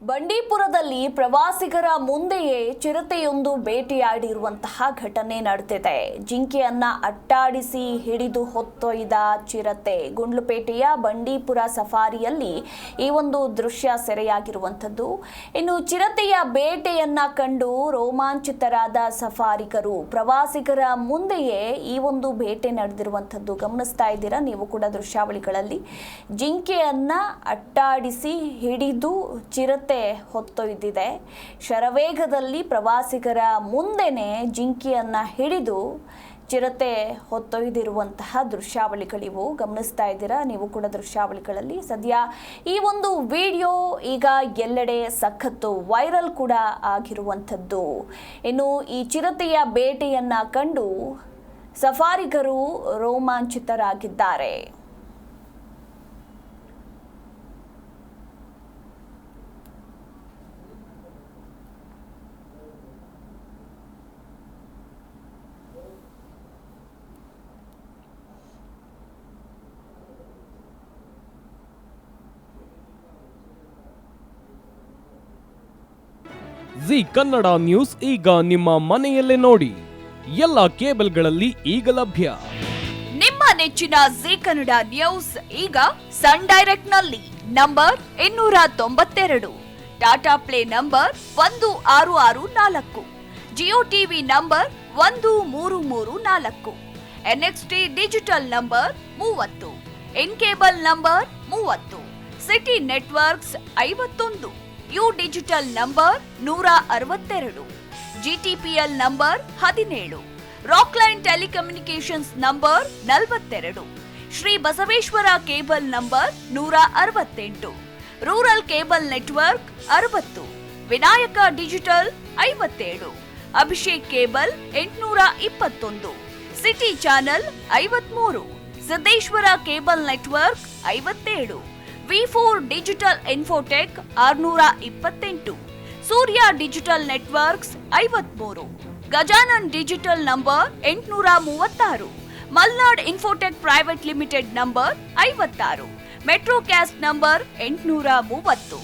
ಬಂಡೀಪುರದಲ್ಲಿ ಪ್ರವಾಸಿಗರ ಮುಂದೆಯೇ ಚಿರತೆಯೊಂದು ಬೇಟೆಯಾಡಿರುವಂತಹ ಘಟನೆ ನಡೆದಿದೆ. ಜಿಂಕೆಯನ್ನ ಅಟ್ಟಾಡಿಸಿ ಹಿಡಿದು ಹೊತ್ತೊಯ್ದ ಚಿರತೆ. ಗುಂಡ್ಲುಪೇಟೆಯ ಬಂಡೀಪುರ ಸಫಾರಿಯಲ್ಲಿ ಈ ಒಂದು ದೃಶ್ಯ ಸೆರೆಯಾಗಿರುವಂಥದ್ದು. ಇನ್ನು ಚಿರತೆಯ ಬೇಟೆಯನ್ನ ಕಂಡು ರೋಮಾಂಚಿತರಾದ ಸಫಾರಿಗರು ಪ್ರವಾಸಿಗರ ಮುಂದೆಯೇ ಈ ಒಂದು ಬೇಟೆ ನಡೆದಿರುವಂಥದ್ದು ಗಮನಿಸ್ತಾ ಇದ್ದೀರಾ ನೀವು ಕೂಡ ದೃಶ್ಯಾವಳಿಗಳಲ್ಲಿ. ಜಿಂಕೆಯನ್ನ ಅಟ್ಟಾಡಿಸಿ ಹಿಡಿದು ಚಿರತೆ ಹೊತ್ತೊಯ್ದಿದೆ. ಶರವೇಗದಲ್ಲಿ ಪ್ರವಾಸಿಗರ ಮುಂದೆನೆ ಜಿಂಕೆಯನ್ನ ಹಿಡಿದು ಚಿರತೆ ಹೊತ್ತೊಯ್ದಿರುವಂತಹ ದೃಶ್ಯಾವಳಿಗಳಿವು ಗಮನಿಸ್ತಾ ಇದ್ದೀರಾ ನೀವು ಕೂಡ ದೃಶ್ಯಾವಳಿಗಳಲ್ಲಿ. ಸದ್ಯ ಈ ಒಂದು ವಿಡಿಯೋ ಈಗ ಎಲ್ಲೆಡೆ ಸಖತ್ತು ವೈರಲ್ ಕೂಡ ಆಗಿರುವಂಥದ್ದು. ಇನ್ನು ಈ ಚಿರತೆಯ ಬೇಟೆಯನ್ನ ಕಂಡು ಸಫಾರಿಗರು ರೋಮಾಂಚಿತರಾಗಿದ್ದಾರೆ. ಜಿ ಕನ್ನಡ ನ್ಯೂಸ್ ಈಗ ನಿಮ್ಮ ಮನೆಯಲ್ಲೇ ನೋಡಿ. ಎಲ್ಲ ಕೇಬಲ್ಗಳಲ್ಲಿ ಈಗ ಲಭ್ಯ. ನಿಮ್ಮ ನೆಚ್ಚಿನ ಜಿ ಕನ್ನಡ ನ್ಯೂಸ್ ಈಗ ಸನ್ ಡೈರೆಕ್ಟ್ ನಲ್ಲಿ number 292, Tata play number 1664, Jio TV number 1334, NXT digital number 30, in cable number 30, city networks 51, U digital number 162, GTPL number 17, Rockline telecommunications number 42, Shri Basaveshwara cable number 168, rural cable network 60, Vinayaka digital 57, Abhishek cable 821, city channel 53, Siddeshwara cable network 57, V4 digital Infotech 628, Surya digital networks 53, Gajanan digital number 836, Malnad infotech private limited number 56, metrocast number 830,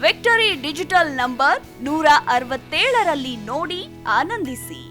victory digital number 167ರಲ್ಲಿ ನೋಡಿ ಆನಂದಿಸಿ.